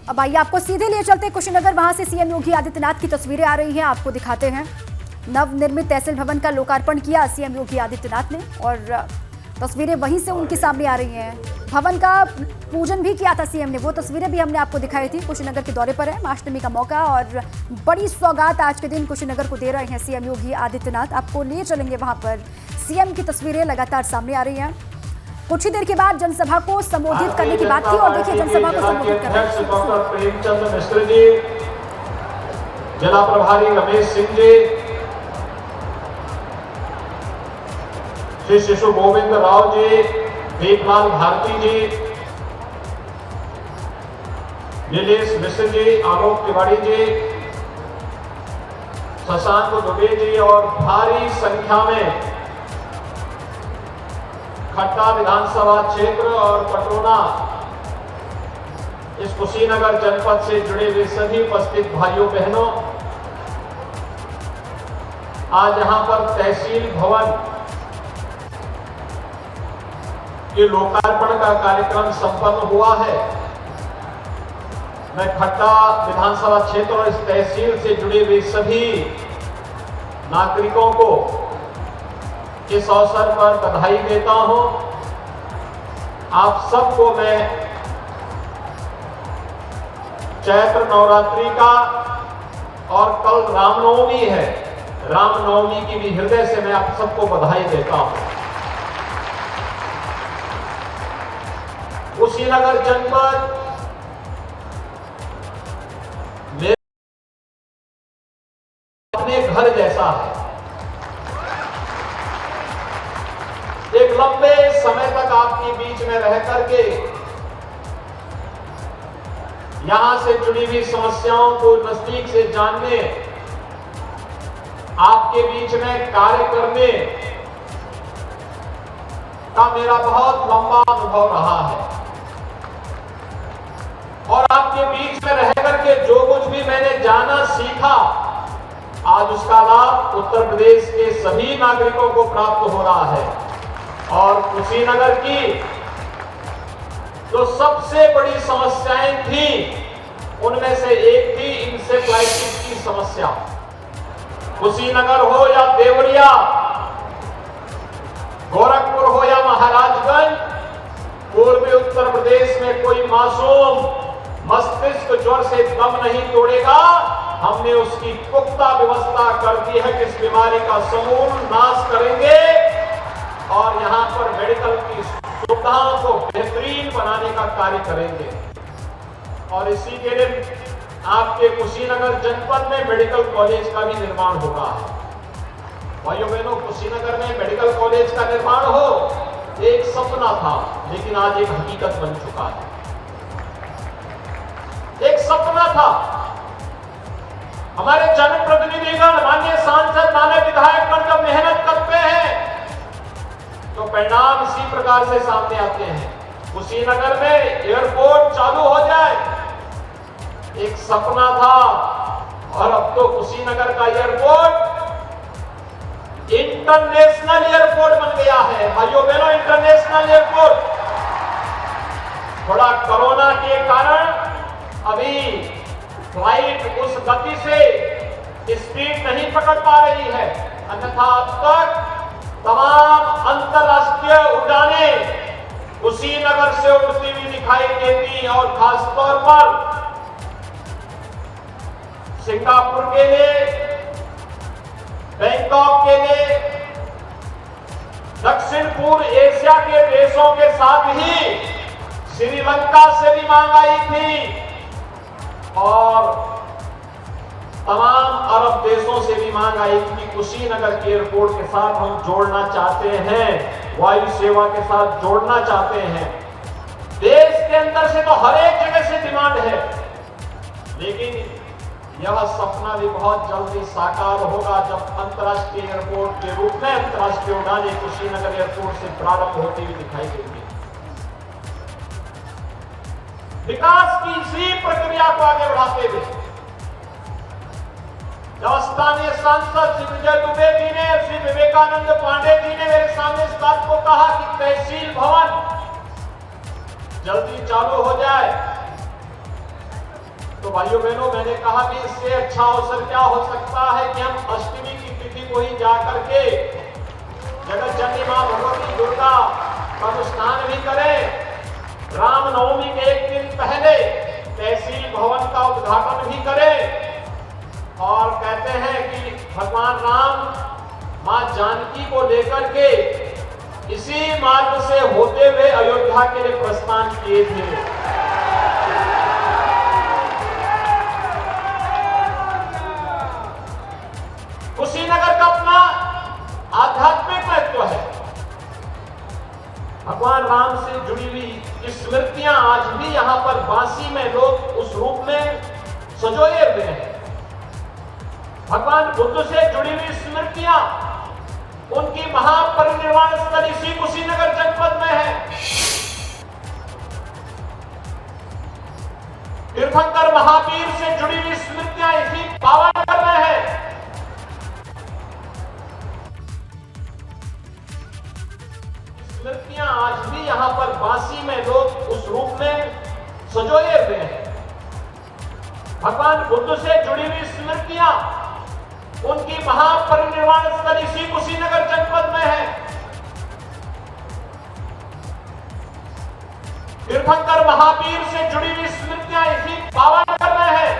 अब आइए आपको सीधे लिए चलते कुशीनगर, वहां से सीएम योगी आदित्यनाथ की तस्वीरें आ रही हैं, आपको दिखाते हैं। नवनिर्मित तहसील भवन का लोकार्पण किया सीएम योगी आदित्यनाथ ने और तस्वीरें वहीं से उनके सामने आ रही हैं। भवन का पूजन भी किया था सीएम ने, वो तस्वीरें भी हमने आपको दिखाई थी। कुशीनगर के दौरे पर है, महाअष्टमी का मौका और बड़ी सौगात आज के दिन कुशीनगर को दे रहे हैं सीएम योगी आदित्यनाथ। आपको ले चलेंगे वहां पर। सीएम की तस्वीरें लगातार सामने आ रही हैं। कुछ ही देर के बाद जनसभा को संबोधित करने की बात थी और देखिए जनसभा को संबोधित कर रहे हैं डॉक्टर प्रेमचंद मिश्र जी, जिला प्रभारी रमेश सिंह जी, श्री शिशु गोविंद राव जी, दीपलाल भारती जी, नीलेश मिश्र जी, आलोक तिवारी जी, शशांक दुबे जी और भारी संख्या में खट्टा विधानसभा क्षेत्र और पटोना इस कुशीनगर जनपद से जुड़े हुए सभी उपस्थित भाइयों बहनों, आज यहां पर तहसील भवन के लोकार्पण का कार्यक्रम संपन्न हुआ है। मैं खट्टा विधानसभा क्षेत्र और इस तहसील से जुड़े हुए सभी नागरिकों को इस अवसर पर बधाई देता हूं। आप सबको मैं चैत्र नवरात्रि का और कल रामनवमी है, रामनवमी की भी हृदय से मैं आप सबको बधाई देता हूं। कुशीनगर जनपद मेरे अपने घर जैसा है। एक लंबे समय तक आपके बीच में रह करके यहां से जुड़ी हुई समस्याओं को नजदीक से जानने, आपके बीच में कार्य करने का मेरा बहुत लंबा अनुभव रहा है और आपके बीच में रह करके जो कुछ भी मैंने जाना सीखा, आज उसका लाभ उत्तर प्रदेश के सभी नागरिकों को प्राप्त हो रहा है। और कुशीनगर की जो सबसे बड़ी समस्याएं थी, उनमें से एक थी इंसेफ्लाइटिस की समस्या। कुशीनगर हो या देवरिया, गोरखपुर हो या महाराजगंज, पूर्वी उत्तर प्रदेश में कोई मासूम मस्तिष्क ज्वर से दम नहीं तोड़ेगा। हमने उसकी पुख्ता व्यवस्था कर दी है कि इस बीमारी का समूल नाश करेंगे और यहां पर मेडिकल की सुविधाओं को बेहतरीन बनाने का कार्य करेंगे। और इसी के लिए आपके कुशीनगर जनपद में मेडिकल कॉलेज का भी निर्माण हो रहा है। भाइयों बहनों, कुशीनगर में मेडिकल कॉलेज का निर्माण हो, एक सपना था, लेकिन आज एक हकीकत बन चुका है। एक सपना था, हमारे जनप्रतिनिधिगण, माननीय सांसद, माननीय विधायकगण जब मेहनत करते हैं तो परिणाम इसी प्रकार से सामने आते हैं। कुशीनगर में एयरपोर्ट चालू हो जाए, एक सपना था और अब तो कुशीनगर का एयरपोर्ट इंटरनेशनल एयरपोर्ट बन गया है। भाइयों बहनों, इंटरनेशनल एयरपोर्ट। थोड़ा कोरोना के कारण अभी फ्लाइट उस गति से स्पीड नहीं पकड़ पा रही है, अन्यथा अब तक तमाम अंतरराष्ट्रीय उड़ानें कुशीनगर से उड़ती हुई दिखाई देती और खासतौर पर सिंगापुर के लिए, बैंकॉक के लिए, दक्षिण पूर्व एशिया के देशों के साथ ही श्रीलंका से भी मांग आई थी और तमाम अरब देशों से भी मांग आई कि कुशीनगर के एयरपोर्ट के साथ हम जोड़ना चाहते हैं, वायु सेवा के साथ जोड़ना चाहते हैं। देश के अंदर से तो हर एक जगह से डिमांड है, लेकिन यह सपना भी बहुत जल्दी साकार होगा जब अंतर्राष्ट्रीय एयरपोर्ट के रूप में अंतर्राष्ट्रीय उड़ानें कुशीनगर एयरपोर्ट से प्रारंभ होती हुई दिखाई देंगी। विकास की इसी प्रक्रिया को आगे बढ़ाते हुए जब स्थानीय सांसद श्री विजय दुबे जी ने, श्री विवेकानंद पांडे जी ने मेरे सामने इस बात को कहा कि तहसील भवन जल्दी चालू हो जाए, तो भाइयों बहनों, मैंने कहा कि इससे अच्छा अवसर क्या हो सकता है कि हम अष्टमी की तिथि को ही जाकर के जगत जननी मां भगवती दुर्गा का अनुष्ठान भी करें। रामनवमी के एक दिन पहले तहसील भवन का उद्घाटन भी करें और कहते हैं कि भगवान राम मां जानकी को लेकर के इसी मार्ग से होते हुए अयोध्या के लिए प्रस्थान किए थे। कुशीनगर का अपना आध्यात्मिक महत्व है। भगवान राम से जुड़ी हुई स्मृतियां आज भी यहां पर बांसी में लोग उस रूप में संजोए हुए हैं। भगवान बुद्ध से जुड़ी हुई स्मृतियां, उनकी महापरिनिर्वाण स्थल इसी कुशीनगर जनपद में है। तीर्थंकर महावीर से जुड़ी हुई स्मृतियां इसी पावागढ़ में है। स्मृतियां आज भी यहां पर बांसी में लोग उस रूप में संजोए हुए हैं। भगवान बुद्ध से जुड़ी हुई स्मृतियां, उनकी महापरिनिर्वाण स्थल इसी कुशीनगर जनपद में है। तीर्थंकर महावीर से जुड़ी हुई स्मृतियां इसी पावागढ़ में है।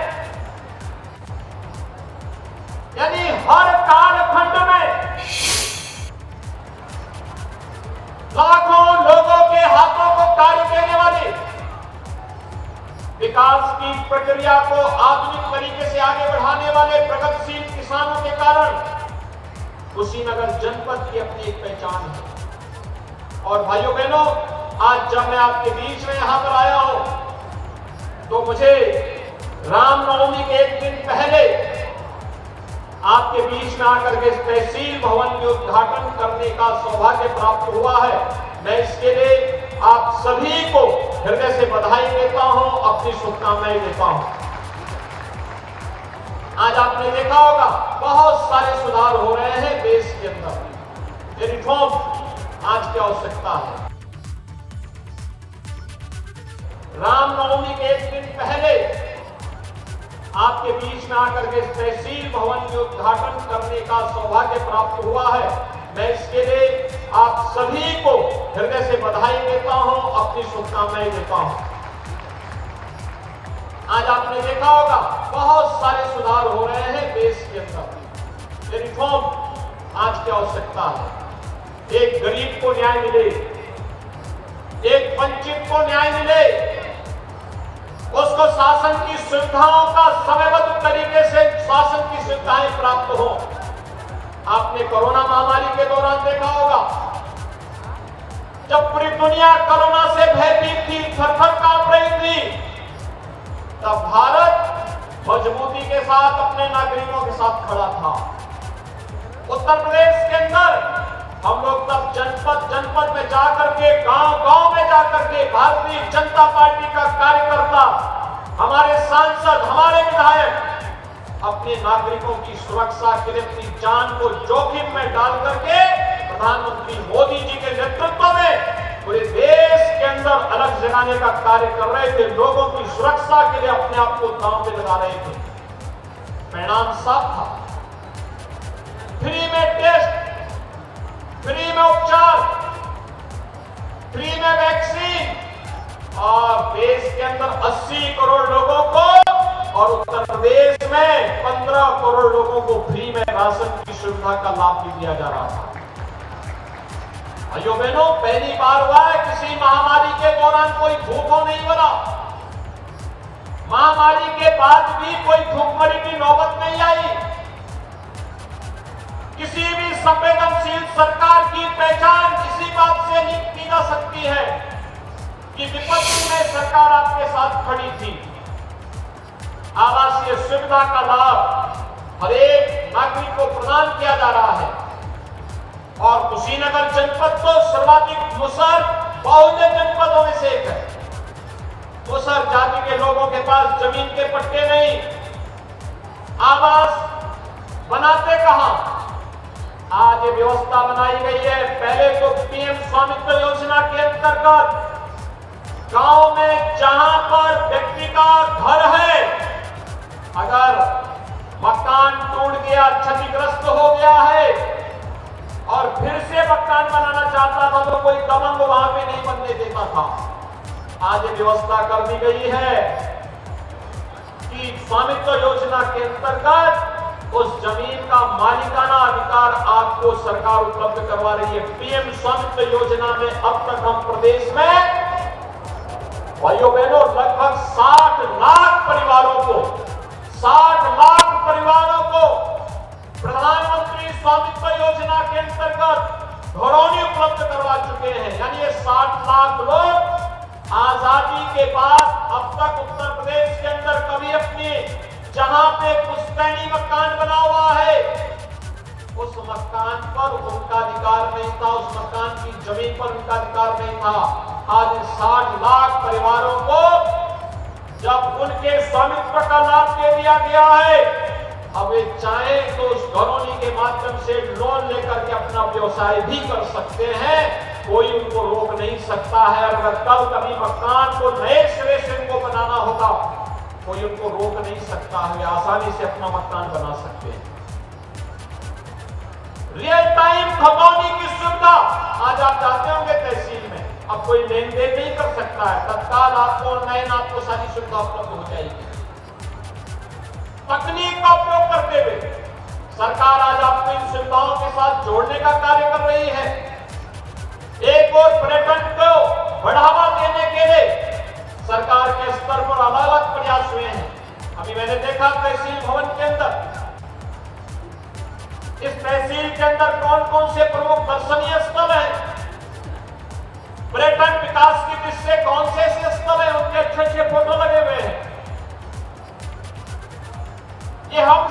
यानी हर कालखंड में लाखों लोगों के हाथों को कार्य देने वाली विकास की प्रक्रिया को आधुनिक तरीके से आगे बढ़ाने वाले प्रगतिशील किसानों के कारण कुशीनगर जनपद की अपनी एक पहचान है। और भाइयों बहनों, आज जब मैं आपके बीच में यहां पर आया हूं तो मुझे रामनवमी के एक दिन पहले आपके बीच में आकर के तहसील भवन के उद्घाटन करने का सौभाग्य प्राप्त हुआ है। मैं इसके लिए आप सभी को हृदय से बधाई देता हूं, अपनी शुभकामनाएं देता हूं। आज आपने देखा होगा बहुत सारे सुधार हो रहे हैं देश के अंदर। ये रिफॉर्म आज की आवश्यकता है। रामनवमी के एक दिन पहले आपके बीच में आकर के तहसील भवन के उद्घाटन करने का सौभाग्य प्राप्त हुआ है। मैं इसके लिए आप सभी को हृदय से बधाई देता हूं, अपनी शुभकामनाएं देता हूं। आज आपने देखा होगा बहुत सारे सुधार हो रहे हैं देश के अंदर। ये रिफॉर्म आज की आवश्यकता है। एक गरीब को न्याय मिले, एक वंचित को न्याय मिले, उसको शासन की सुविधाओं का समयबद्ध तरीके से शासन की सुविधाएं प्राप्त हो। आपने कोरोना महामारी के दौरान देखा होगा, जब पूरी दुनिया कोरोना से भयभीत थी, थर-थर कांप रही थी, तब भारत मजबूती के साथ अपने नागरिकों के साथ खड़ा था। उत्तर प्रदेश के अंदर हम लोग तब जनपद जनपद में जाकर के, गांव गांव में जाकर के भारतीय जनता पार्टी का कार्यकर्ता, हमारे सांसद, हमारे विधायक अपने नागरिकों की सुरक्षा के लिए अपनी जान को जोखिम में डाल करके प्रधानमंत्री मोदी जी के नेतृत्व में पूरे देश के अंदर अलग जगाने का कार्य कर रहे थे। लोगों की सुरक्षा के लिए अपने आप को दांव पे लगा रहे थे। परिणाम साफ था, फ्री में टेस्ट, फ्री में उपचार, फ्री में वैक्सीन और देश के अंदर 80 करोड़ लोगों को और उत्तर प्रदेश में 15 करोड़ लोगों को फ्री में राशन की सुविधा का लाभ भी दिया जा रहा था। भाइयों बहनों, पहली बार हुआ है किसी महामारी के दौरान कोई भूखों नहीं मरा। महामारी के बाद भी कोई भूखमरी की नौबत नहीं आई। किसी भी संवेदनशील सरकार की पहचान इसी बात से नहीं की जा सकती है कि विपत्ति में सरकार आपके साथ खड़ी थी। आवासीय सुविधा का लाभ हर एक नागरिक को प्रदान किया जा रहा है और कुशीनगर जनपद तो सर्वाधिक मुसहर बहुजन जनपदों में से एक है। मुसहर जाति के लोगों के पास जमीन के पट्टे नहीं, आवास बनाते कहां? आज ये व्यवस्था बनाई गई है। पहले तो पीएम स्वामित्व योजना के अंतर्गत गांव में जहां पर व्यक्ति का घर है व्यवस्था कर दी गई है कि स्वामित्व योजना के अंतर्गत उस जमीन का मालिकाना अधिकार आपको सरकार उपलब्ध करवा रही है। पीएम स्वामित्व योजना में अब तक हम प्रदेश में भाइयों बहनों लगभग 60 लाख परिवारों को प्रधानमंत्री स्वामित्व योजना के अंतर्गत घरौनी उपलब्ध करवा चुके हैं। यानी ये 60 लाख लोग आजादी के बाद अब तक उत्तर प्रदेश के अंदर कभी अपनी जहां पे पुश्तैनी मकान बना हुआ है उस मकान पर उनका अधिकार नहीं था, उस मकान की जमीन पर उनका अधिकार नहीं था। आज 60 लाख परिवारों को जब उनके स्वामित्व का लाभ दे दिया गया है, अब वे चाहे तो उस घरौनी के माध्यम से लोन लेकर के अपना व्यवसाय भी कर सकते हैं, कोई उनको रोक नहीं सकता है। अगर कल कभी मकान को नए सिरे से उनको बनाना होगा, कोई उनको रोक नहीं सकता है, आसानी से अपना मकान बना सकते हैं। रियल टाइम खतौनी की सुविधा आज आप जाते होंगे तहसील में, अब कोई लेन देन नहीं कर सकता है, तत्काल आपको ऑनलाइन आपको सारी सुविधा उपलब्ध हो जाएगी। तकनीक का उपयोग करते हुए सरकार आज आपको इन सुविधाओं के साथ जोड़ने का कार्य कर रही है। एक और पर्यटन को बढ़ावा देने के लिए सरकार के स्तर पर अलग अलग प्रयास हुए हैं। अभी मैंने देखा तहसील भवन के अंदर, इस तहसील के अंदर कौन कौन से प्रमुख दर्शनीय स्थल हैं, पर्यटन विकास की दृष्टि से कौन से ऐसे स्थल हैं, उनके अच्छे अच्छे फोटो लगे हुए हैं। ये हम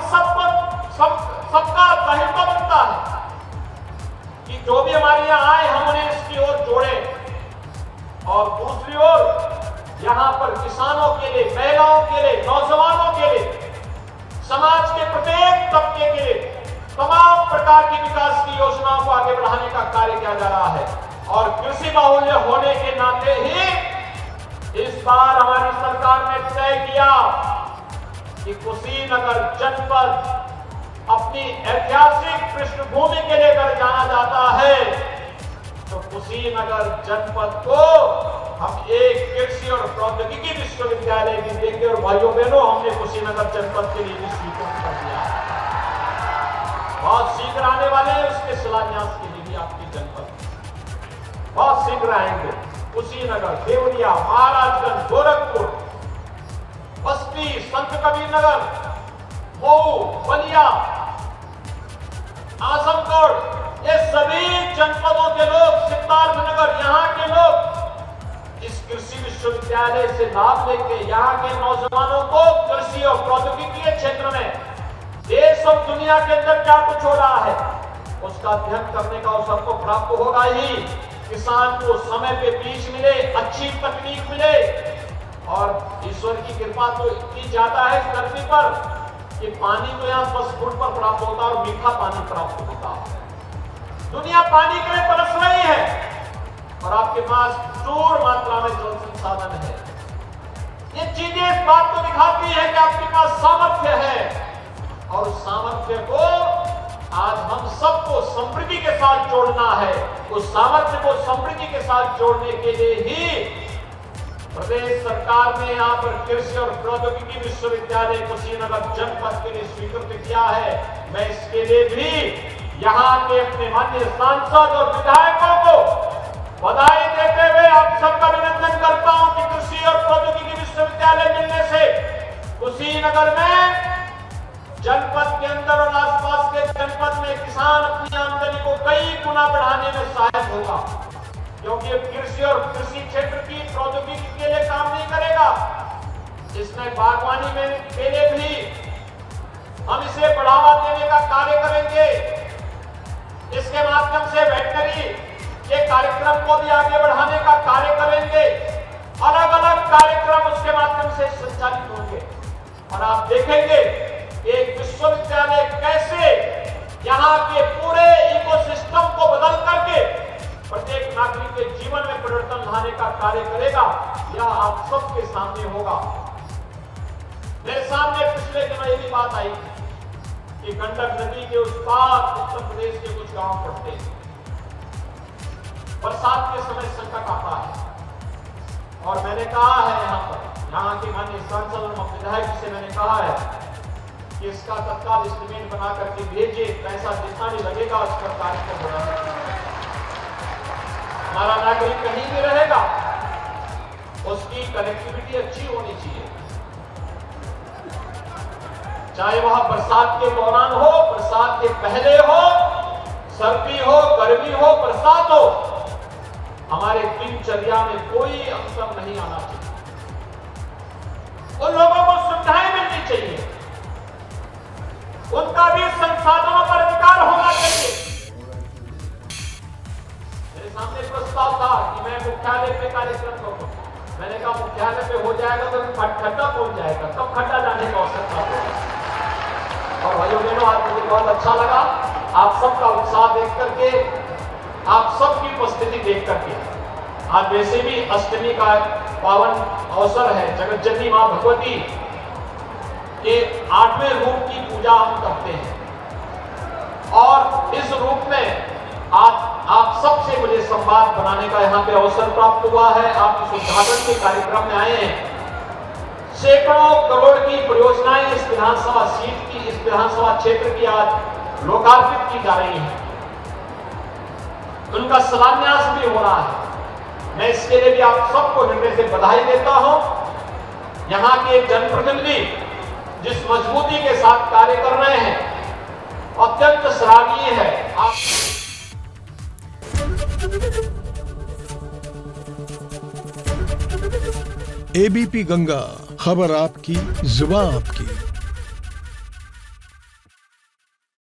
सबका दायित्व बनता है कि जो भी हमारे यहाँ आए हम उन्हें इसकी ओर जोड़े। और दूसरी ओर यहाँ पर किसानों के लिए, महिलाओं के लिए, नौजवानों के लिए, समाज के प्रत्येक तबके के लिए तमाम प्रकार की विकास की योजनाओं को आगे बढ़ाने का कार्य किया जा रहा है। और कृषि बाहुल्य होने के नाते ही इस बार हमारी सरकार ने तय किया कि कुशीनगर जनपद अपनी ऐतिहासिक पृष्ठभूमि के लिए अगर जाना जाता है तो कुशीनगर जनपद को हम एक कृषि और प्रौद्योगिकी विश्वविद्यालय भी देंगे। और भाइयों बहनों, हमने कुशीनगर जनपद के लिए भी स्वीकृत कर दिया। बहुत शीघ्र आने वाले हैं उसके शिलान्यास के लिए भी आपकी जनपद बहुत शीघ्र आएंगे। कुशीनगर, देवरिया, महाराजगंज, गोरखपुर, बस्ती, संत कबीर नगर, मऊ, बलिया, आजमगढ़, ये सभी जनपदों के लोग, सिद्धार्थनगर, यहाँ के लोग इस कृषि विश्वविद्यालय से लाभ लेके यहाँ के नौजवानों को कृषि और प्रौद्योगिकी के क्षेत्र में देश और दुनिया के अंदर क्या कुछ हो रहा है उसका अध्ययन करने का अवसर तो प्राप्त होगा ही। किसान को समय पे बीज मिले, अच्छी तकनीक मिले, और ईश्वर की कृपा तो इतनी ज्यादा है इस धरती पर कि पानी तो यहाँ 10 फुट पर प्राप्त होता है और मीठा पानी प्राप्त होता है। दुनिया पानी के लिए तरस रही है और आपके पास प्रचुर मात्रा में जल संसाधन है। ये चीजें इस बात को दिखाती है कि आपके पास सामर्थ्य है, और उस सामर्थ्य को आज हम सबको समृद्धि के साथ जोड़ना है। उस सामर्थ्य को समृद्धि के साथ जोड़ने के लिए ही प्रदेश सरकार ने यहाँ पर कृषि और प्रौद्योगिकी विश्वविद्यालय कुशीनगर जनपद के लिए स्वीकृत किया है। मैं इसके लिए भी यहाँ के अपने माननीय सांसद और विधायकों को बधाई देते हुए आप सबका अभिनंदन करता हूँ कि कृषि और प्रौद्योगिकी विश्वविद्यालय मिलने से कुशीनगर में जनपद के अंदर और आसपास के जनपद में किसान अपनी आमदनी को कई गुना बढ़ाने में सहायक होगा, क्योंकि ये कृषि और कृषि क्षेत्र की प्रौद्योगिकी के लिए काम नहीं करेगा, इसमें बागवानी में के लिए भी हम इसे बढ़ावा देने का कार्य करेंगे। इसके माध्यम से वेटनरी के कार्यक्रम को भी आगे बढ़ाने का कार्य करेंगे। अलग अलग कार्यक्रम उसके माध्यम से संचालित होंगे और आप देखेंगे एक विश्वविद्यालय कैसे यहाँ के पूरे इकोसिस्टम को बदल करके प्रत्येक नागरिक के जीवन में परिवर्तन लाने का कार्य करेगा। यह आप सबके सामने होगा। मेरे सामने पिछले दिनों ये भी बात आई कि गंडक नदी के उस पार उत्तर प्रदेश के कुछ गांव पड़ते हैं। बरसात के समय संकट आता है और मैंने कहा है यहाँ के माननीय सांसद और विधायक से मैंने कहा है कि इसका तत्काल एस्टीमेट बना करके भेजिए, पैसा जितना भी लगेगा उस पर कार्यक्रम बनाना। हमारा नागरिक कहीं भी रहेगा, उसकी कनेक्टिविटी अच्छी होनी चाहिए, चाहे वह बरसात के दौरान हो, बरसात के पहले हो, सर्दी हो, गर्मी हो, बरसात हो, हमारे दिनचर्या में कोई अंतर नहीं आना चाहिए। उन लोगों को सुविधाएं मिलनी चाहिए, उनका भी संसाधनों पर अधिकार होना चाहिए। मेरे सामने प्रस्ताव था कि मैं मुख्यालय पे कार्यक्रम करूं। मैंने कहा मुख्यालय पे हो जाएगा तो खड्डा पहुंच जाएगा, तब खड्डा जाने का आवश्यकता होगा। और भाइयों बहनों, आज मुझे बहुत अच्छा लगा आप सबका उत्साह देख करके, आप सबकी उपस्थिति देख करके। आज वैसे भी अष्टमी का पावन अवसर है, जगत जननी मां भगवती के 8वें रूप की पूजा हम करते हैं और इस रूप में आज आप सबसे मुझे संवाद बनाने का यहाँ पे अवसर प्राप्त हुआ है। आप इस उद्घाटन के कार्यक्रम में आए हैं। सैकड़ों करोड़ की परियोजनाएं इस विधानसभा सीट की, इस विधानसभा क्षेत्र की आज लोकार्पित की जा रही हैं। उनका शिलान्यास भी हो रहा है। मैं इसके लिए भी आप सबको हृदय से बधाई देता हूं। यहाँ के जनप्रतिनिधि जिस मजबूती के साथ कार्य कर रहे हैं, अत्यंत सराहनीय है। आप एबीपी गंगा, खबर आपकी, जुबान आपकी।